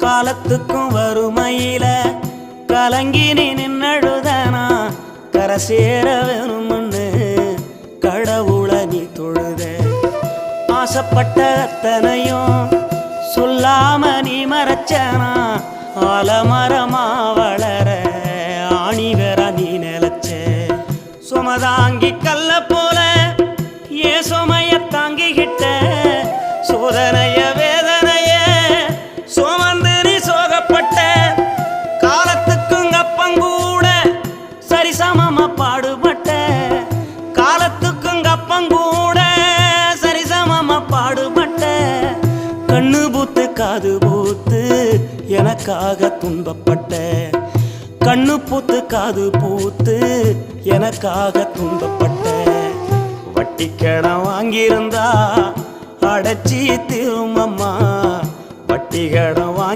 காலத்துக்கும் வறுமையில கலங்கி நீ நின்னழுதனா கரை சேர வேணும்னு கடவுளை நீ தொழுத ஆசைப்பட்ட அத்தனையும் சொல்லாம நீ மறைச்சனா ஆலமரமா வளர ஆணி வேற நீ நிலச்ச சுமதாங்கி கல்ல போல ஏ சுமைய தாங்கிக்கிட்ட சோதனைய வேதனைய சுமந்து நீ சோகப்பட்ட காலத்துக்கும் அப்பங்கூட சரிசமமா பாடுபட்ட காலத்துக்கும் அப்பங்கூட சரிசமமா பாடுபட்ட கண்ணு பூத்து காது பூத்து எனக்காக துன்பப்பட்ட கண்ணு பூத்து காது பூத்து எனக்காக துன்பப்பட்ட வட்டி கடன் வாங்கியிருந்தா அடைச்சி திரும்பம்மா வட்டி கடன்